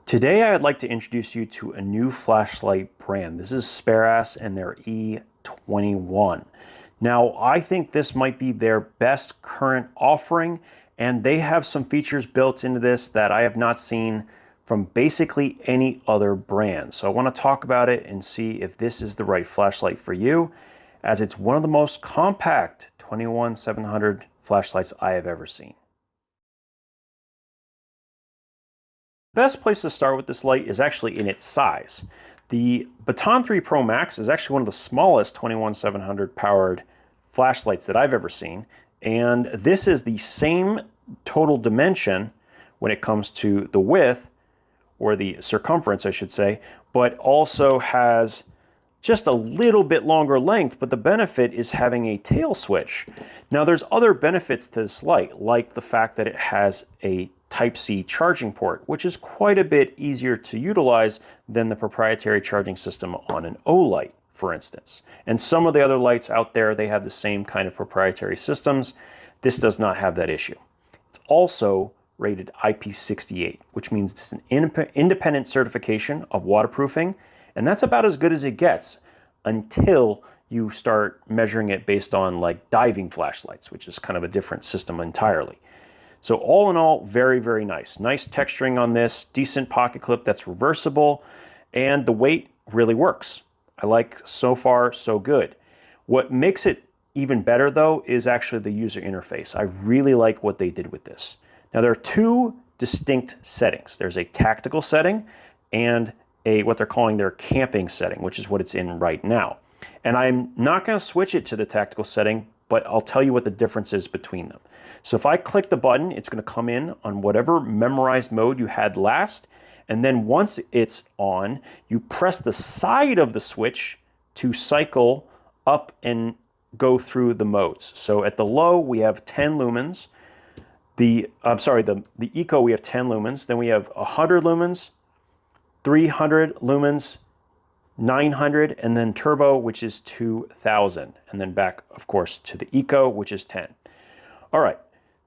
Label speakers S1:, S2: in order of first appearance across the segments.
S1: Today I'd like to introduce you to a new flashlight brand. This is Speras and their E21. Now I think this might be their best current offering, and they have some features built into this that I have not seen from basically any other brand. So I want to talk about it and see if this is the right flashlight for you, as it's one of the most compact 21-700 flashlights I have ever seen. The best place to start with this light is actually in its size. The Baton 3 Pro Max is actually one of the smallest 21-700 powered flashlights that I've ever seen, and this is the same total dimension when it comes to the width, or the circumference I should say, but also has just a little bit longer length, but the benefit is having a tail switch. Now there's other benefits to this light, like the fact that it has a Type-C charging port, which is quite a bit easier to utilize than the proprietary charging system on an O-light, for instance. And some of the other lights out there, they have the same kind of proprietary systems. This does not have that issue. It's also rated IP68, which means it's an independent certification of waterproofing, and that's about as good as it gets until you start measuring it based on like diving flashlights, which is kind of a different system entirely. So all in all, very, very nice. Nice texturing on this, decent pocket clip that's reversible, and the weight really works. I like so far, so good. What makes it even better though is actually the user interface. I really like what they did with this. Now there are two distinct settings. There's a tactical setting and what they're calling their camping setting, which is what it's in right now. And I'm not going to switch it to the tactical setting, but I'll tell you what the difference is between them. So if I click the button, it's going to come in on whatever memorized mode you had last, and then once it's on, you press the side of the switch to cycle up and go through the modes. So at the low, we have 10 lumens. The eco, we have 10 lumens. Then we have 100 lumens, 300 lumens, 900, and then turbo, which is 2000. And then back, of course, to the eco, which is 10. All right,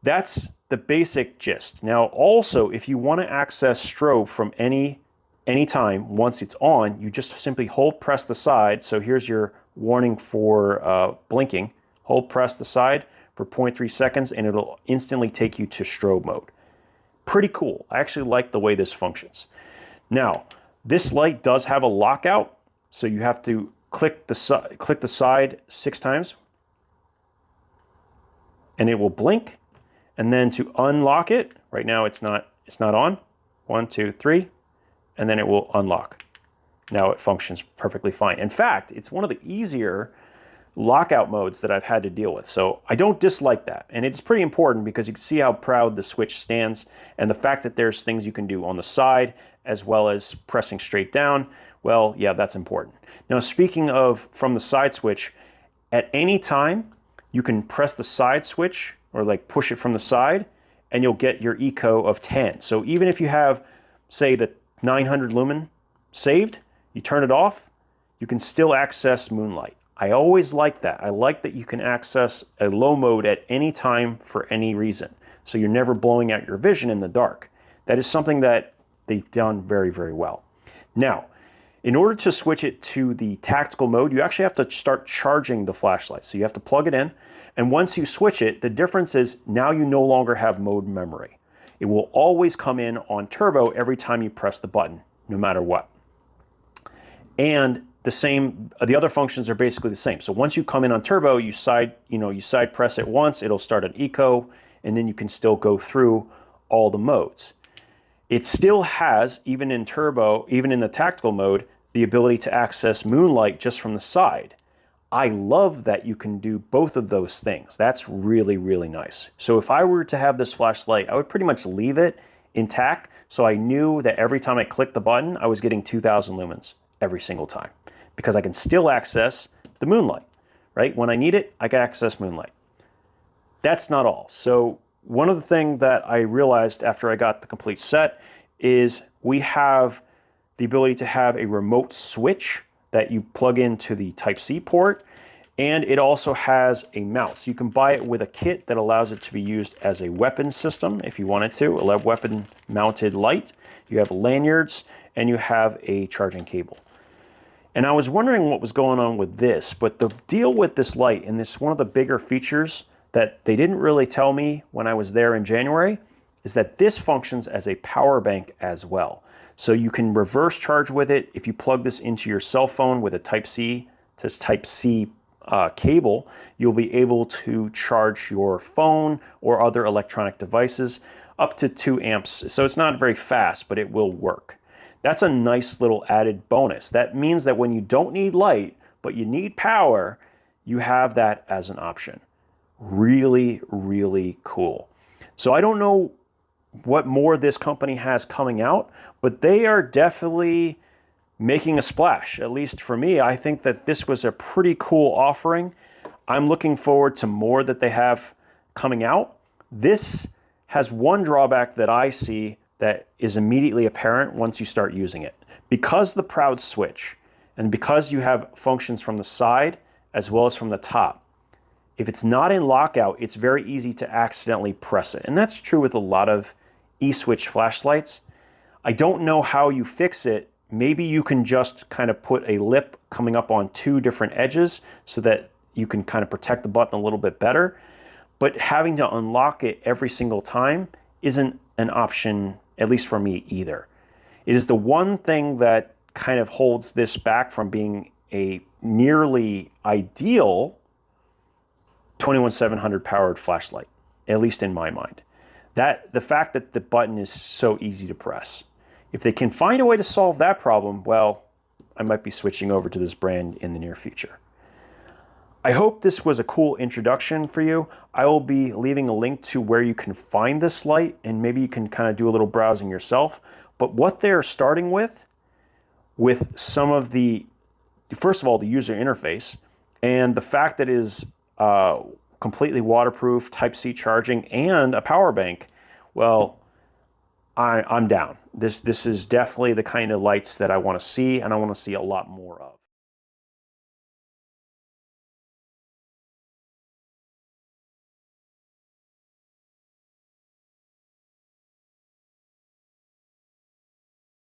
S1: that's the basic gist. Now, also, if you want to access strobe from any time, once it's on, you just simply hold press the side. So here's your warning for blinking. Hold press the side for 0.3 seconds, and it'll instantly take you to strobe mode. Pretty cool. I actually like the way this functions. Now, this light does have a lockout, so you have to click the side 6 times, and it will blink. And then to unlock it, right now it's not on. 1, 2, 3, and then it will unlock. Now it functions perfectly fine. In fact, it's one of the easier lockout modes that I've had to deal with. So I don't dislike that. And it's pretty important because you can see how proud the switch stands, and the fact that there's things you can do on the side as well as pressing straight down. Well, yeah, that's important. Now, speaking of from the side switch, at any time you can press the side switch or like push it from the side, and you'll get your eco of 10. So even if you have, say, the 900 lumen saved, you turn it off, you can still access moonlight. I always like that. I like that you can access a low mode at any time for any reason. So you're never blowing out your vision in the dark. That is something that they've done very, very well. Now, in order to switch it to the tactical mode, you actually have to start charging the flashlight. So you have to plug it in. And once you switch it, the difference is now you no longer have mode memory. It will always come in on turbo every time you press the button, no matter what. And the other functions are basically the same. So once you come in on turbo, you side press it once, it'll start an eco, and then you can still go through all the modes. It still has, even in turbo, even in the tactical mode, the ability to access moonlight just from the side. I love that you can do both of those things. That's really, really nice. So if I were to have this flashlight, I would pretty much leave it intact, so I knew that every time I clicked the button, I was getting 2000 lumens every single time, because I can still access the moonlight, right? When I need it, I can access moonlight. That's not all. So one of the things that I realized after I got the complete set is we have the ability to have a remote switch that you plug into the Type-C port, And it also has a mount. So you can buy it with a kit that allows it to be used as a weapon system if you wanted to, a weapon mounted light. You have lanyards and you have a charging cable. And I was wondering what was going on with this, but the deal with this light, and this one of the bigger features that they didn't really tell me when I was there in January, is that this functions as a power bank as well. So you can reverse charge with it. If you plug this into your cell phone with a Type-C to Type-C cable, you'll be able to charge your phone or other electronic devices up to 2 amps. So it's not very fast, but it will work. That's a nice little added bonus. That means that when you don't need light, but you need power, you have that as an option. Really, really cool. So I don't know what more this company has coming out, but they are definitely making a splash. At least for me, I think that this was a pretty cool offering. I'm looking forward to more that they have coming out. This has one drawback that I see that is immediately apparent once you start using it. Because the proud switch, and because you have functions from the side as well as from the top, if it's not in lockout, it's very easy to accidentally press it. And that's true with a lot of E-switch flashlights. I don't know how you fix it. Maybe you can just kind of put a lip coming up on 2 different edges so that you can kind of protect the button a little bit better. But having to unlock it every single time isn't an option, at least for me either. It is the one thing that kind of holds this back from being a nearly ideal 21700 powered flashlight, at least in my mind. That the fact that the button is so easy to press. If they can find a way to solve that problem, well, I might be switching over to this brand in the near future. I hope this was a cool introduction for you. I will be leaving a link to where you can find this light, and maybe you can kind of do a little browsing yourself. But what they're starting with some of the, first of all, the user interface, and the fact that it is completely waterproof, Type-C charging, and a power bank, well, I'm down. This is definitely the kind of lights that I want to see, and I want to see a lot more of.